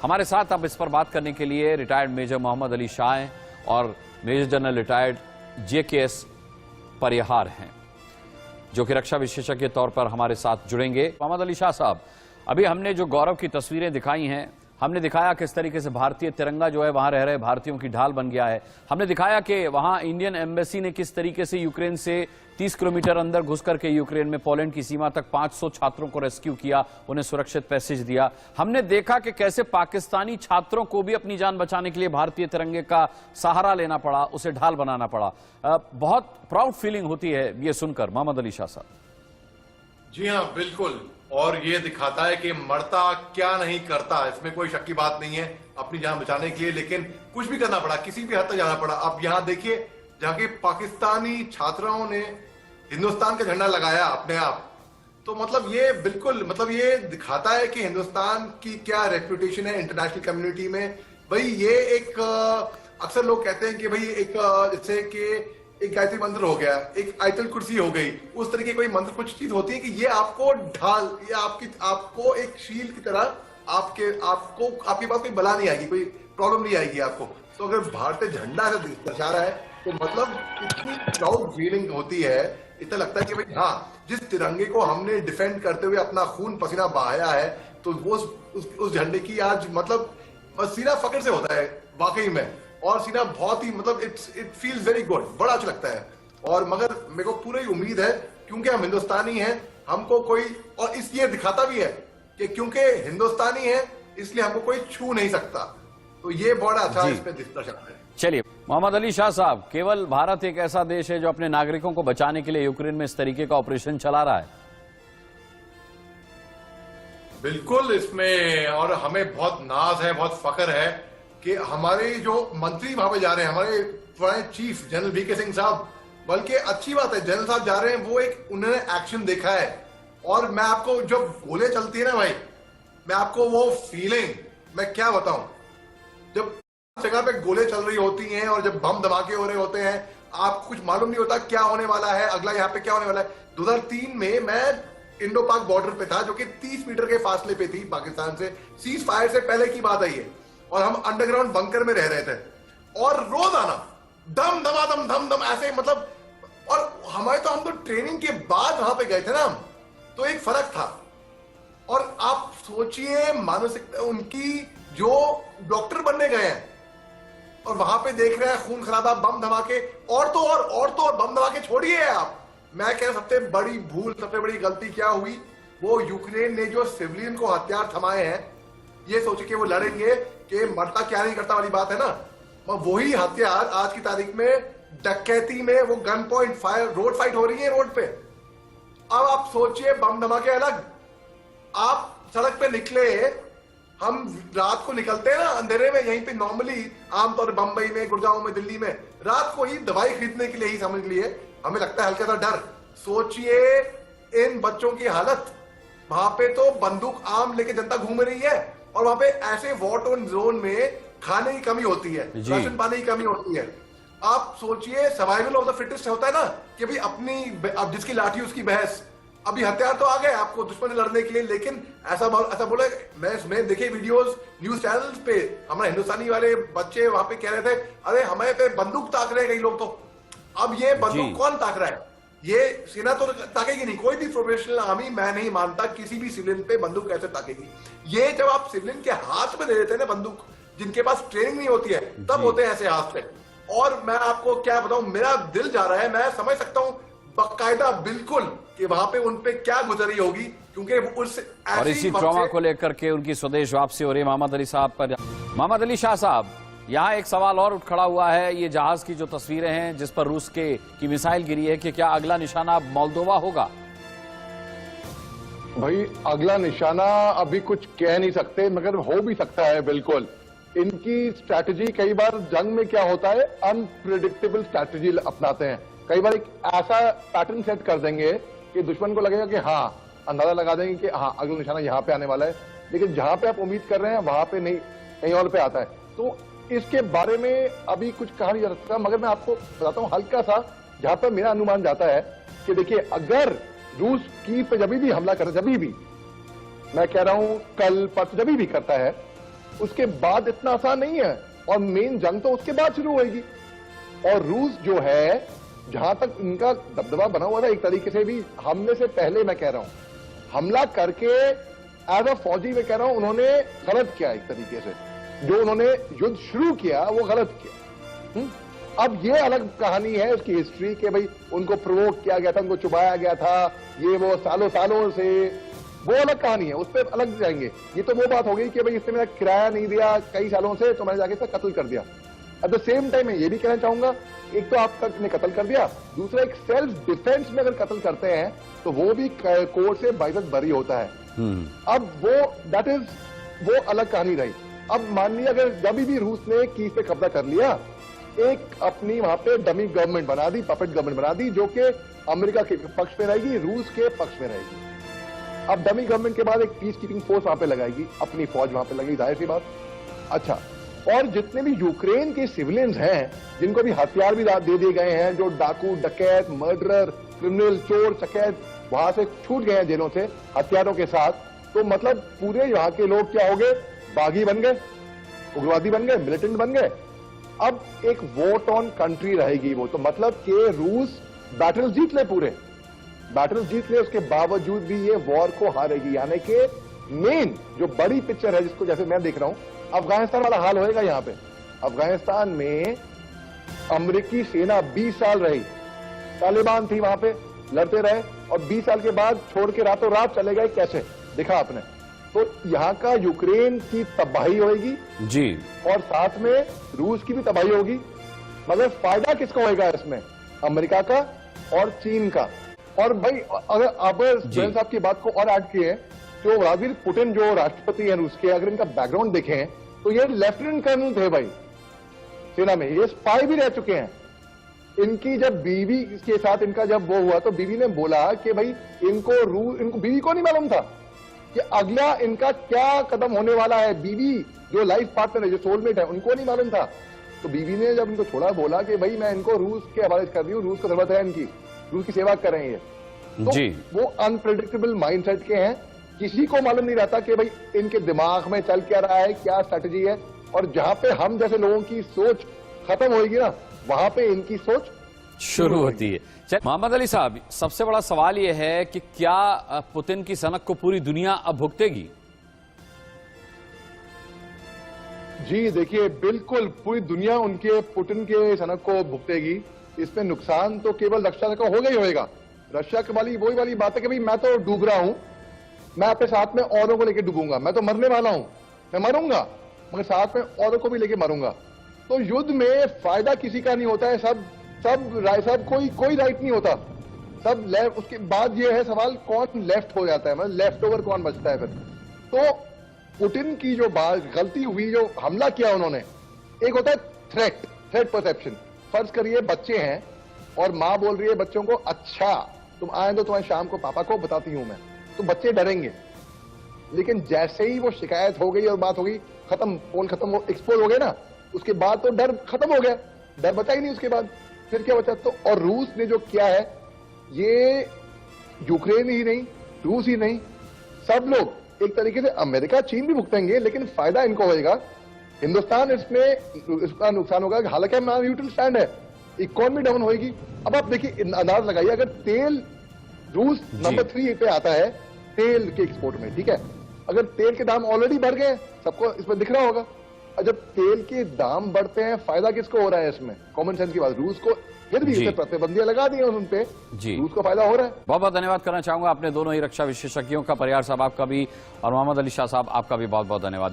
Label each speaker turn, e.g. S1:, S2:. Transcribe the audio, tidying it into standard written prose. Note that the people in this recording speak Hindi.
S1: हमारे साथ अब इस पर बात करने के लिए रिटायर्ड मेजर मोहम्मद अली शाह हैं और मेजर जनरल रिटायर्ड JKS परिहार हैं, जो कि रक्षा विशेषज्ञ के तौर पर हमारे साथ जुड़ेंगे। मोहम्मद अली शाह साहब, अभी हमने जो गौरव की तस्वीरें दिखाई हैं, हमने दिखाया किस तरीके से भारतीय तिरंगा जो है वहां रह रहे भारतीयों की ढाल बन गया है। हमने दिखाया कि वहां इंडियन एम्बेसी ने किस तरीके से यूक्रेन से 30 किलोमीटर अंदर घुस करके यूक्रेन में पोलैंड की सीमा तक 500 छात्रों को रेस्क्यू किया, उन्हें सुरक्षित पैसेज दिया। हमने देखा कि कैसे पाकिस्तानी छात्रों को भी अपनी जान बचाने के लिए भारतीय तिरंगे का सहारा लेना पड़ा, उसे ढाल बनाना पड़ा। बहुत प्राउड फीलिंग होती है ये सुनकर। मोहम्मद अली शाह साहब।
S2: जी हाँ, बिल्कुल। और ये दिखाता है कि मरता क्या नहीं करता, इसमें कोई शक की बात नहीं है अपनी जान बचाने के लिए, लेकिन कुछ भी करना पड़ा, किसी भी हद तक जाना पड़ा। अब यहाँ देखिए, जहाँ के पाकिस्तानी छात्राओं ने हिंदुस्तान का झंडा लगाया अपने आप, तो मतलब ये बिल्कुल ये दिखाता है कि हिंदुस्तान की क्या रेपुटेशन है इंटरनेशनल कम्युनिटी में। भाई ये एक अक्सर लोग कहते हैं कि भाई एक जैसे कि एक गायत्री मंत्र हो गया, एक आयतल कुर्सी हो गई, उस तरह की कोई मंत्र कुछ चीज होती है कि ये आपको ढाल, ये आपको एक शील्ड की तरह आपके पास कोई बला नहीं आएगी, कोई प्रॉब्लम नहीं आएगी आपको। तो अगर भारतीय झंडा से दर्शा रहा है तो मतलब इतनी प्राउड फीलिंग होती है, इतना लगता है कि भाई हाँ, जिस तिरंगे को हमने डिफेंड करते हुए अपना खून पसीना बहाया है, तो वो उस झंडे की आज मतलब सीना फक्र से होता है वाकई में। और सीना बहुत ही इट फील्स वेरी गुड, बड़ा अच्छा लगता है। और मगर मेरे को पूरी उम्मीद है, क्योंकि हम हिंदुस्तानी हैं, हमको कोई और इसलिए दिखाता भी है कि क्योंकि हिंदुस्तानी है इसलिए हमको कोई छू नहीं सकता। तो ये बड़ा अच्छा इस पे दर्शाता है।
S1: चलिए मोहम्मद अली शाह साहब, केवल भारत एक ऐसा देश है जो अपने नागरिकों को बचाने के लिए यूक्रेन में इस तरीके का ऑपरेशन चला रहा है?
S2: बिल्कुल, इसमें और हमें बहुत नाज है, बहुत फख्र है कि हमारे जो मंत्री वहां पे जा रहे हैं, हमारे चीफ जनरल VK सिंह साहब, बल्कि अच्छी बात है जनरल साहब जा रहे हैं, वो एक उन्होंने एक्शन देखा है। और मैं आपको जब गोले चलती है ना भाई, मैं आपको वो फीलिंग मैं क्या बताऊं, जब जगह पे गोले चल रही होती हैं और जब बम धमाके हो रहे होते हैं, आपको कुछ मालूम नहीं होता क्या होने वाला है, अगला यहाँ पे क्या होने वाला है। 2003 में मैं इंडो पाक बॉर्डर पे था, जो कि 30 मीटर के फासले पे थी पाकिस्तान से, सीज फायर से पहले की बात आई है। और हम अंडरग्राउंड बंकर में रह रहे थे और रोज आना दम धमाधम धम धम ऐसे और हम तो ट्रेनिंग के बाद वहां पे गए थे ना हम, तो एक फर्क था। और आप सोचिए मानसिकता उनकी, जो डॉक्टर बनने गए हैं और वहां पे देख रहे हैं खून खराबा, बम धमाके, और बम धमाके छोड़िए आप। मैं कह रहा सबसे बड़ी भूल, सबसे बड़ी गलती क्या हुई, वो यूक्रेन ने जो सिविलियन को हथियार थमाए हैं, ये सोचे कि वो लड़ेंगे कि मरता क्या नहीं करता वाली बात है ना, वही हथियार आज की तारीख में डकैती में वो gun point fire, road fight हो रही है रोड पे। अब आप सोचिए बम धमाके अलग, आप सड़क पे निकले, हम रात को निकलते हैं ना अंधेरे में, यहीं पे नॉर्मली आमतौर पर बंबई में, गुड़गांव में, दिल्ली में रात को ही दवाई खरीदने के लिए ही समझ लिए हमें लगता है हल्का सा डर। सोचिए इन बच्चों की हालत, वहां पे तो बंदूक आम लेके जनता घूम रही है और वहां पे ऐसे वॉर टोन जोन में खाने की कमी होती है, राशन पानी की कमी होती है। आप सोचिए सर्वाइवल ऑफ द फिटेस्ट होता है ना, कि भाई अब जिसकी लाठी उसकी बहस। अभी हथियार तो आ गए आपको दुश्मन से लड़ने के लिए, लेकिन ऐसा बोले, मैं देखे वीडियोस न्यूज चैनल्स पे, हमारे हिंदुस्तानी वाले बच्चे वहां पे कह रहे थे, अरे हमारे पे बंदूक ताक रहे हैं कई लोग। तो अब ये बंदूक कौन ताक रहा है? ये सेना तो ताकेगी नहीं, कोई भी प्रोफेशनल आर्मी मैं नहीं मानता किसी भी सिविलियन पे बंदूक कैसे ताकेगी। ये जब आप सिविलियन के हाथ में दे देते हैं ना बंदूक, जिनके पास ट्रेनिंग नहीं होती है, तब होते हैं ऐसे हाथ से। और मैं आपको क्या बताऊं, मेरा दिल जा रहा है, मैं समझ सकता हूं बाकायदा बिल्कुल कि वहां पे उन पे क्या गुजरी होगी, क्योंकि और
S1: इसी ट्रॉमा को लेकर के उनकी स्वदेश वापसी हो रही है मोहम्मद अली साहब पर। मोहम्मद अली शाह साहब, यहाँ एक सवाल और उठ खड़ा हुआ है, ये जहाज की जो तस्वीरें हैं जिस पर रूस की मिसाइल गिरी है, कि क्या अगला निशाना मोल्दोवा होगा?
S3: भाई अगला निशाना अभी कुछ कह नहीं सकते, मगर हो भी सकता है बिल्कुल। इनकी स्ट्रैटेजी कई बार जंग में क्या होता है, अनप्रिडिक्टेबल स्ट्रैटेजी अपनाते हैं। कई बार एक ऐसा पैटर्न सेट कर देंगे कि दुश्मन को लगेगा कि हाँ, अंदाजा लगा देंगे कि हाँ अगला निशाना यहाँ पे आने वाला है, लेकिन जहां पे आप उम्मीद कर रहे हैं वहां पे नहीं, कहीं और पे आता है। तो इसके बारे में अभी कुछ कहा नहीं जा सकता, मगर मैं आपको बताता हूं हल्का सा, जहां पर मेरा अनुमान जाता है कि देखिए, अगर रूस कीव पे जब भी हमला करता, जब भी मैं कह रहा हूं कल परसों जब भी करता है, उसके बाद इतना आसान नहीं है, और मेन जंग तो उसके बाद शुरू होगी। और रूस जो है, जहां तक इनका दबदबा बना हुआ था एक तरीके से भी हमले से पहले, मैं कह रहा हूं हमला करके एज अ फौजी मैं कह रहा हूं उन्होंने गलत किया एक तरीके से। जो उन्होंने युद्ध शुरू किया वो गलत किया। अब ये अलग कहानी है उसकी हिस्ट्री के भाई उनको प्रोवोक किया गया था, उनको चुबाया गया था, ये वो सालों सालों से, वो अलग कहानी है, उस पर अलग जाएंगे। ये तो वो बात हो गई कि भाई इसने मेरा किराया नहीं दिया कई सालों से, तो मैंने जाके इसे कत्ल कर दिया। एट द सेम टाइम मैं ये भी कहना चाहूंगा, एक तो आपने कत्ल कर दिया, दूसरा एक सेल्फ डिफेंस में अगर कत्ल करते हैं तो वो भी कोर्ट से बाइज्जत बरी होता है। अब वो दैट इज वो अलग कहानी रही। अब मान लिया अगर जब भी रूस ने कीव पे कब्जा कर लिया, एक अपनी वहां पे डमी गवर्नमेंट बना दी, पपेट गवर्नमेंट बना दी, जो कि अमेरिका के पक्ष में रहेगी, रूस के पक्ष में रहेगी। अब डमी गवर्नमेंट के बाद एक पीस कीपिंग फोर्स वहां पे लगाएगी, अपनी फौज वहां पे लगेगी, जाहिर सी बात। अच्छा, और जितने भी यूक्रेन के सिविलियंस हैं जिनको भी हथियार भी दे दिए गए हैं, जो डाकू, डकैत, मर्डरर, क्रिमिनल, चोर, चकैत वहां से छूट गए हैं जेलों से हथियारों के साथ, तो मतलब पूरे यहाँ के लोग क्या हो गए, बागी बन गए, उग्रवादी बन गए, मिलिटेंट बन गए। अब एक वोट ऑन कंट्री रहेगी वो, तो मतलब कि रूस बैटल जीत ले, पूरे बैटल जीत ले, उसके बावजूद भी ये वॉर को हारेगी। यानी कि मेन जो बड़ी पिक्चर है जिसको जैसे मैं देख रहा हूं, अफगानिस्तान वाला हाल होएगा यहां पे। अफगानिस्तान में अमेरिकी सेना 20 साल रही, तालिबान थी वहां पे, लड़ते रहे, और 20 साल के बाद छोड़ के रातों रात चले गए, कैसे दिखा आपने। तो यहां का यूक्रेन की तबाही होगी
S1: जी, और
S3: साथ में रूस की भी तबाही होगी, मगर फायदा किसका होगा इसमें, अमेरिका का और चीन का। और भाई अगर आप साहब की बात को और ऐड किए, तो व्लादिमीर पुतिन जो राष्ट्रपति हैं रूस के, अगर इनका बैकग्राउंड देखें तो ये लेफ्टिनेंट कर्नल थे भाई सेना में, ये स्पाई भी रह चुके हैं। इनकी जब बीवी के साथ इनका जब वो हुआ तो बीवी ने बोला कि भाई इनको बीवी को नहीं मालूम था कि अगला इनका क्या कदम होने वाला है। बीवी जो लाइफ पार्टनर है, जो सोलमेट है, उनको नहीं मालूम था। तो बीवी ने जब इनको छोड़ा, बोला कि भाई मैं इनको रूस के हवाले कर दी हूँ, रूस को जरूरत है इनकी, रूस की सेवा कर रहे हैं ये। तो
S1: जी, वो
S3: अनप्रेडिक्टेबल माइंडसेट के हैं, किसी को मालूम नहीं रहता कि भाई इनके दिमाग में चल क्या रहा है, क्या स्ट्रेटजी है। और जहां पे हम जैसे लोगों की सोच खत्म होगी ना, वहां पे इनकी सोच
S1: शुरू होती है। मोहम्मद अली साहब, सबसे बड़ा सवाल यह है कि क्या पुतिन की सनक को पूरी दुनिया अब भुगतेगी?
S3: जी देखिए, बिल्कुल पूरी दुनिया उनके पुतिन के सनक को भुगतेगी। इसमें नुकसान तो केवल रशिया का होगा ही होगा। रशिया की वही वाली बात है कि भाई मैं तो डूब रहा हूं, मैं अपने साथ में औरों को लेकर डूबूंगा, मैं तो मरने वाला हूं, मैं मरूंगा मगर साथ में औरों को भी लेके मरूंगा। तो युद्ध में फायदा किसी का नहीं होता है, सब कोई राइट नहीं होता, सब लेफ्ट। उसके बाद ये है सवाल, कौन लेफ्ट हो जाता है, मतलब लेफ्ट ओवर कौन बचता है फिर। तो पुतिन की जो बात गलती हुई, जो हमला किया उन्होंने, एक होता है थ्रेट परसेप्शन। फर्ज करिए बच्चे हैं और माँ बोल रही है बच्चों को, अच्छा तुम आए तो तुम्हारे शाम को पापा को बताती हूं मैं, तो बच्चे डरेंगे। लेकिन जैसे ही वो शिकायत हो गई और बात हो गई, खत्म, पोल खत्म, वो एक्सपोज हो गए ना, उसके बाद तो डर खत्म हो गया, डर बचा ही नहीं उसके बाद। फिर क्या बचा? तो और रूस ने जो किया है, ये यूक्रेन ही नहीं, रूस ही नहीं, सब लोग एक तरीके से, अमेरिका चीन भी भुगतेंगे, लेकिन फायदा इनको होगा। हिंदुस्तान इसमें इसका नुकसान होगा। हालांकि हमारा न्यूट्रल स्टैंड है, इकोनॉमी डाउन होगी। अब आप देखिए, अंदाज लगाइए, अगर तेल रूस नंबर 3 पे आता है तेल के एक्सपोर्ट में, ठीक है, अगर तेल के दाम ऑलरेडी बढ़ गए, सबको इसमें दिख रहा होगा। और जब तेल के दाम बढ़ते हैं, फायदा किसको हो रहा है इसमें? कॉमन सेंस की बात, रूस को। फिर भी इसे प्रतिबंधियां लगा दी हैं उन पे, रूस को फायदा हो रहा है।
S1: बहुत बहुत धन्यवाद करना चाहूंगा अपने दोनों ही रक्षा विशेषज्ञों का, परिहार साहब आपका भी और मोहम्मद अली शाह साहब आपका भी बहुत बहुत धन्यवाद।